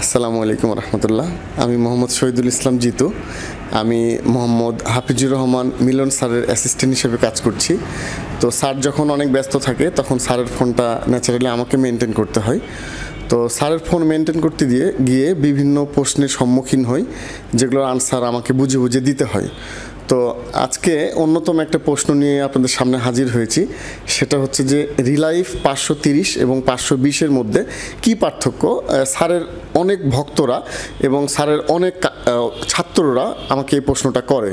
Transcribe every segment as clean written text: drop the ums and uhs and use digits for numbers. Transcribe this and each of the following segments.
আসসালামু আলাইকুম রহমতুল্লাহ। আমি মোহাম্মদ শহীদুল ইসলাম জিতু। আমি মোহাম্মদ হাফিজুর রহমান মিলন স্যারের অ্যাসিস্ট্যান্ট হিসেবে কাজ করছি। তো স্যার যখন অনেক ব্যস্ত থাকে তখন স্যারের ফোনটা ন্যাচারালি আমাকে মেনটেন করতে হয়। তো স্যারের ফোন মেনটেন করতে গিয়ে বিভিন্ন প্রশ্নের সম্মুখীন হই, যেগুলোর আনসার আমাকে বুঝে বুঝে দিতে হয়। তো আজকে অন্যতম একটা প্রশ্ন নিয়ে আপনাদের সামনে হাজির হয়েছি। সেটা হচ্ছে যে রিলাইফ 530 এবং 520-এর মধ্যে কি পার্থক্য। স্যারের অনেক ভক্তরা এবং স্যারের অনেক ছাত্ররা আমাকে এই প্রশ্নটা করে।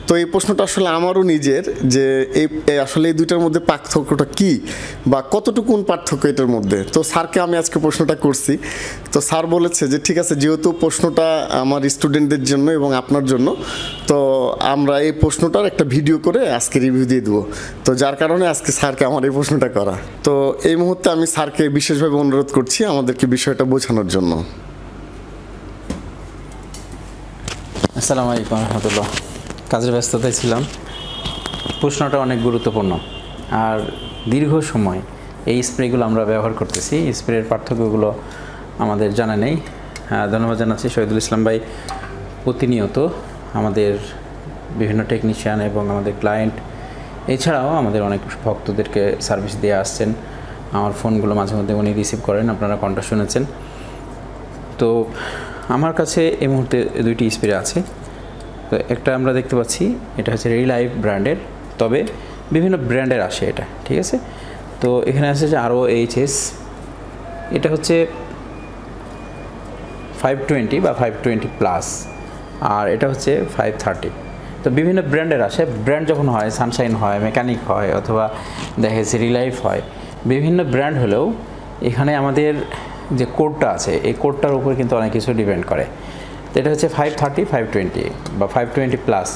তো এই প্রশ্নটা আসলে আমারও নিজের, যে আসলে এই দুইটার মধ্যে পার্থক্যটা কি বা কতটুকুন পার্থক্য এটার মধ্যে। তো স্যারকে আমি আজকে প্রশ্নটা করছি। তো স্যার বলেছে যে ঠিক আছে, যেহেতু প্রশ্নটা আমার স্টুডেন্টদের জন্য এবং আপনার জন্য, তো আমরা এই প্রশ্নটার একটা ভিডিও করে আজকে রিভিউ দিয়ে দেবো। তো যার কারণে আজকে স্যারকে আমার এই প্রশ্নটা করা। তো এই মুহূর্তে আমি স্যারকে বিশেষভাবে অনুরোধ করছি আমাদেরকে বিষয়টা বোঝানোর জন্য। আসসালামু আলাইকুম রহমতুল্লাহ। কাজের ব্যস্ততায় ছিলাম। প্রশ্নটা অনেক গুরুত্বপূর্ণ আর দীর্ঘ সময় এই স্প্রেগুলো আমরা ব্যবহার করতেছি। স্প্রের পার্থক্যগুলো আমাদের জানা নেই। ধন্যবাদ জানাচ্ছি শহীদুল ইসলাম ভাই। প্রতিনিয়ত আমাদের বিভিন্ন টেকনিশিয়ান এবং আমাদের ক্লায়েন্ট এছাড়াও আমাদের অনেক ভক্তদেরকে সার্ভিস দিয়ে আসছেন। আমার ফোনগুলো মাঝে মধ্যে উনি রিসিভ করেন, আপনারা কণ্ঠ শুনেছেন। তো আমার কাছে এই মুহূর্তে দুইটি স্প্রে আছে। তো একটা আমরা দেখতে পাচ্ছি, এটা হচ্ছে রিলাইফ ব্র্যান্ডের, তবে বিভিন্ন ব্র্যান্ডের আসে এটা, ঠিক আছে। তো এখানে আছে যে AHMED, এটা হচ্ছে 520 বা 520+, আর এটা হচ্ছে 530। তো বিভিন্ন ব্র্যান্ডের আসে। ব্র্যান্ড যখন হয়, সানশাইন হয়, মেকানিক হয়, অথবা দেখা যাচ্ছে রিলাইফ হয়, বিভিন্ন ব্র্যান্ড হলেও এখানে আমাদের যে কোডটা আছে, এই কোডটার উপর কিন্তু অনেক কিছু ডিপেন্ড করে। তো এটা হচ্ছে 530, 520 বা 520+,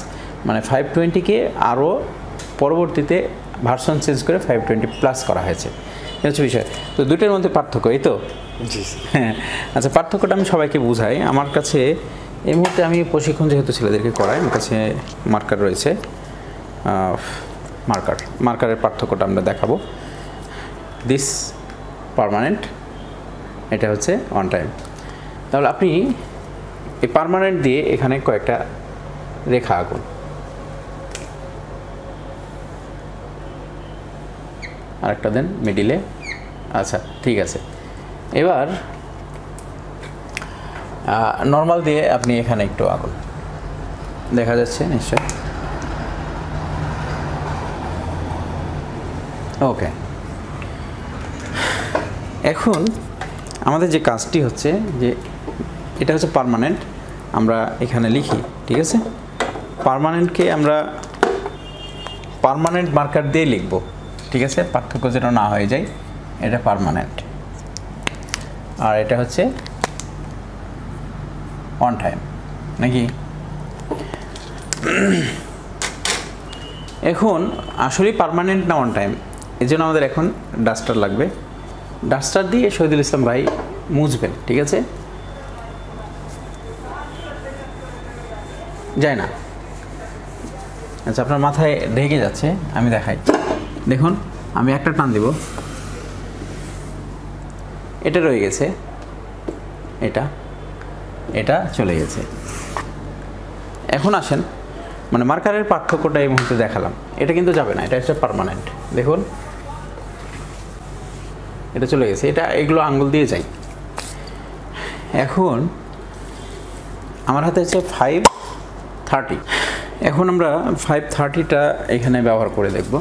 মানে 520-কে আরও পরবর্তীতে ভার্সন চেঞ্জ করে 520+ করা হয়েছে। এটা হচ্ছে বিষয়। তো দুটোর মধ্যে পার্থক্য, এই তো। হ্যাঁ, আচ্ছা, পার্থক্যটা আমি সবাইকে বুঝাই। আমার কাছে এই মুহূর্তে আমি প্রশিক্ষণ যেহেতু ছেলেদেরকে করাই, আমার কাছে মার্কার রয়েছে। মার্কারের পার্থক্যটা আমরা দেখাবো। দিস পার্মানেন্ট, এটা হচ্ছে অন টাইম। তাহলে আপনি এই পার্মানেন্ট দিয়ে এখানে কয়েকটা রেখা আঁকুন। আরেকটা দেন মিডিলে। আচ্ছা, ঠিক আছে। এবার নর্মাল দিয়ে আপনি এখানে একটু আঁকুন, দেখা যাচ্ছে নিশ্চয়। ওকে, এখন আমাদের যে কাজটি হচ্ছে যে এটা হচ্ছে পার্মানেন্ট, আমরা এখানে লিখি, ঠিক আছে। পার্মানেন্টকে আমরা পার্মানেন্ট মার্কার দিয়ে লিখব, ঠিক আছে, পার্থক্য যেন না হয়ে যায়। এটা পার্মানেন্ট, আর এটা হচ্ছে অন টাইম, নাকি? এখন আসলে পার্মানেন্ট না অন টাইম, এই জন্য আমাদের এখন ডাস্টার লাগবে। ডাস্টার দিয়ে শহীদুল ইসলাম ভাই মুছবেন, ঠিক আছে। যায় না, আচ্ছা, আপনার মাথায় ঢেকে যাচ্ছে, আমি দেখাই। দেখুন, আমি একটা টান দিব, এটা রয়ে গেছে, এটা চলে গেছে। এখন আসেন, মানে মার্কারের পার্থক্যটা এই মুহূর্তে দেখালাম। এটা কিন্তু যাবে না, এটা হচ্ছে পার্মানেন্ট। দেখুন, এটা চলে গেছে, এগুলো আঙ্গুল দিয়ে যাই। এখন আমার হাতে হচ্ছে 530। এখন আমরা 530টা এখানে ব্যবহার করে দেখব।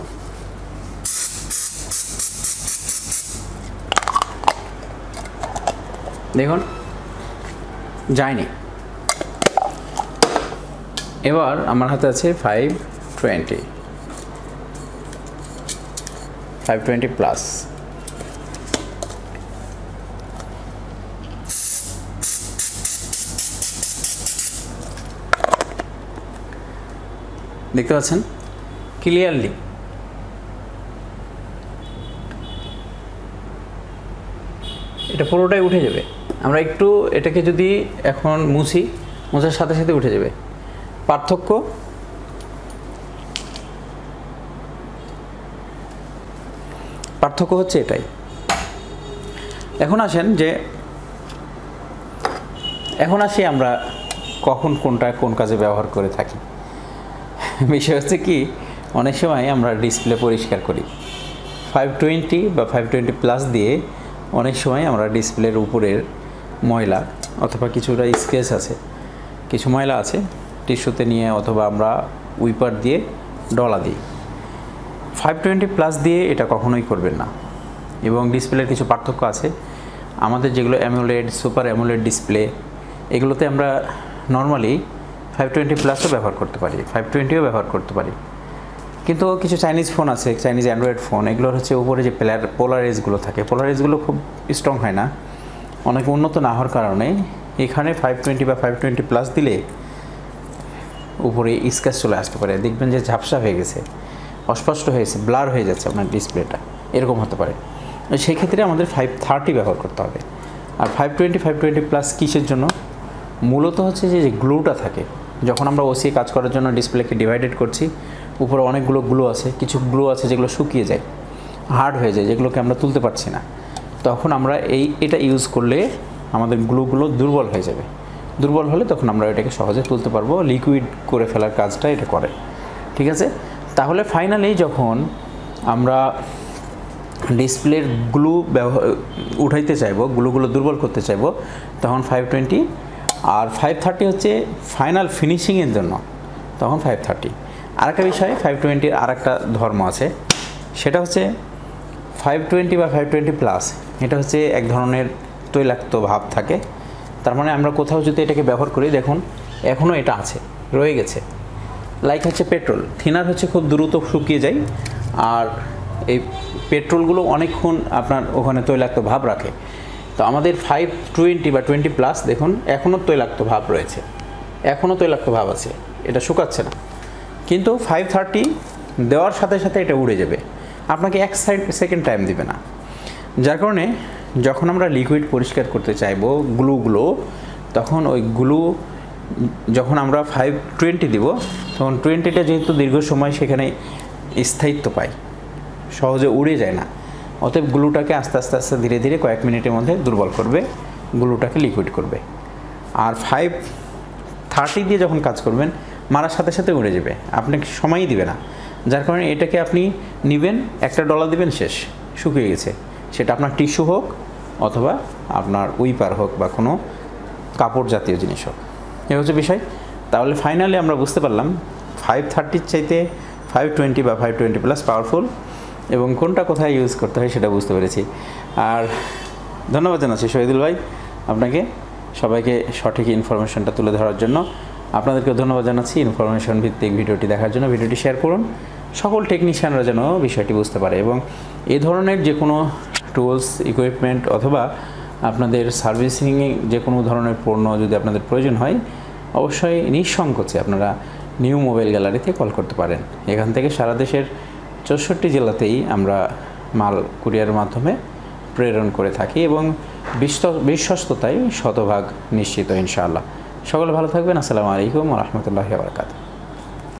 দেখুন, যায়নি। এবার আমার হাতে আছে 520+। দেখতে পাচ্ছেন ক্লিয়ারলি। এটা পুরোটাই উঠে যাবে। আমরা একটু এটাকে যদি এখন মুছি, মোছার সাথে সাথে উঠে যাবে। পার্থক্য হচ্ছে এটাই। এখন আসেন যে এখন আসি আমরা কখন কোনটা কোন কাজে ব্যবহার করে থাকি। বিষয় হচ্ছে কি, অনেক সময় আমরা ডিসপ্লে পরিষ্কার করি 520 বা 520 প্লাস দিয়ে। অনেক সময় আমরা ডিসপ্লের উপরের ময়লা অথবা কিছুটা স্কেচ আছে, কিছু ময়লা আছে, টিস্যুতে নিয়ে অথবা আমরা উইপার দিয়ে ডলা দিই। 520 প্লাস দিয়ে এটা কখনোই করবেন না। এবং ডিসপ্লের কিছু পার্থক্য আছে। আমাদের যেগুলো অ্যামোলেড, সুপার অ্যামোলেড ডিসপ্লে, এগুলোতে আমরা নর্মালি 520 প্লাসও ব্যবহার করতে পারি, 520ও ব্যবহার করতে পারি। কিন্তু কিছু চাইনিজ ফোন আছে, চাইনিজ অ্যান্ড্রয়েড ফোন, এগুলোর হচ্ছে উপরে যে পোলার এজগুলো থাকে, পোলার এজগুলো খুব স্ট্রং হয় না, অনেক উন্নত না হওয়ার কারণে এখানে 520 বা 520 প্লাস দিলে উপরে স্ক্র্যাচ চলে আসতে পারে। দেখবেন যে ঝাপসা হয়ে গেছে, অস্পষ্ট হয়েছে, ব্লার হয়ে যাচ্ছে আপনার ডিসপ্লেটা, এরকম হতে পারে। সেই ক্ষেত্রে আমাদের 530 ব্যবহার করতে হবে। আর 520 প্লাস কিসের জন্য? মূলত হচ্ছে যে গ্লুটা থাকে, যখন আমরা ওসি কাজ করার জন্য ডিসপ্লেকে ডিভাইডেড করছি, উপরে অনেকগুলো গ্লু আছে, কিছু গ্লু আছে যেগুলো শুকিয়ে যায়, হার্ড হয়ে যায়, যেগুলোকে আমরা তুলতে পারছি না। তখন আমরা এটা ইউজ করলে আমাদের গ্লুগুলো দুর্বল হয়ে যাবে। দুর্বল হলে তখন আমরা এটাকে সহজে তুলতে পারবো, লিকুইড করে ফেলার কাজটা এটা করে। ঠিক আছে, তাহলে ফাইনালি যখন আমরা ডিসপ্লের গ্লু উঠাইতে চাইবো, গ্লুগুলো দুর্বল করতে চাইবো, তখন 520। আর 530 হচ্ছে ফাইনাল ফিনিশিংয়ের জন্য, তখন 530। আরেকটা বিষয়, 520-র আরেকটা ধর্ম আছে, সেটা হচ্ছে 520 বা 520 প্লাস, এটা হচ্ছে এক ধরনের তৈলাক্ত ভাব থাকে। তার মানে আমরা কোথাও যদি এটাকে ব্যবহার করি, দেখুন এখনও এটা আছে, রয়ে গেছে। লাইক হচ্ছে পেট্রোল, থিনার হচ্ছে খুব দ্রুত শুকিয়ে যায়, আর এই পেট্রোলগুলো অনেকক্ষণ আপনার ওখানে তৈলাক্ত ভাব রাখে। তো আমাদের 520 বা 20 প্লাস দেখুন এখনও তৈলাক্ত ভাব রয়েছে, এখনও তৈলাক্ত ভাব আছে, এটা শুকাচ্ছে না। কিন্তু 530 দেওয়ার সাথে সাথে এটা উড়ে যাবে, আপনাকে 1 সেকেন্ড টাইম দিবে না। যার কারণে যখন আমরা লিকুইড পরিষ্কার করতে চাইবো গ্লুগুলো, তখন ওই গ্লু যখন আমরা 520 দিব, তখন 20টা যেহেতু দীর্ঘ সময় সেখানে স্থায়িত্ব পায়, সহজে উড়ে যায় না, অতএব গ্লুটাকে আস্তে আস্তে আস্তে ধীরে ধীরে কয়েক মিনিটের মধ্যে দুর্বল করবে, গ্লুটাকে লিকুইড করবে। আর 530 দিয়ে যখন কাজ করবেন, মারার সাথে সাথে উড়ে যাবে, আপনাকে সময়ই দিবে না। যার কারণে এটাকে আপনি নেবেন, একটা ডলা দিবেন, শেষ, শুকিয়ে গেছে। সেটা আপনার টিস্যু হোক অথবা আপনার উইপার হোক বা কোনো কাপড় জাতীয় জিনিস হোক, এ হচ্ছে বিষয়। তাহলে ফাইনালি আমরা বুঝতে পারলাম 530-র চাইতে 520 বা 520 প্লাস পাওয়ারফুল, এবং কোনটা কোথায় ইউজ করতে হয় সেটা বুঝতে পেরেছি। আর ধন্যবাদ জানাচ্ছি শহীদুল ভাই আপনাকে, সবাইকে সঠিক ইনফরমেশনটা তুলে ধরার জন্য। আপনাদেরকে ধন্যবাদ জানাচ্ছি ইনফরমেশন ভিত্তিক ভিডিওটি দেখার জন্য। ভিডিওটি শেয়ার করুন, সকল টেকনিশিয়ানরা যেন বিষয়টি বুঝতে পারে, এবং এই ধরনের যে কোনো টুলস, ইকুইপমেন্ট অথবা আপনাদের সার্ভিসিংয়ে যে কোনো ধরনের পণ্য যদি আপনাদের প্রয়োজন হয়, অবশ্যই নিঃসংকোচে আপনারা নিউ মোবাইল গ্যালারিতে কল করতে পারেন। এখান থেকে সারা দেশের 64 জেলাতেই আমরা মাল কুরিয়ারের মাধ্যমে প্রেরণ করে থাকি, এবং বিশ্বস্ততায় শতভাগ নিশ্চিত ইনশাআল্লাহ। সকলে ভালো থাকবেন। আসসালামু আলাইকুম ওয়া রাহমাতুল্লাহি ওয়া বারাকাতুহু।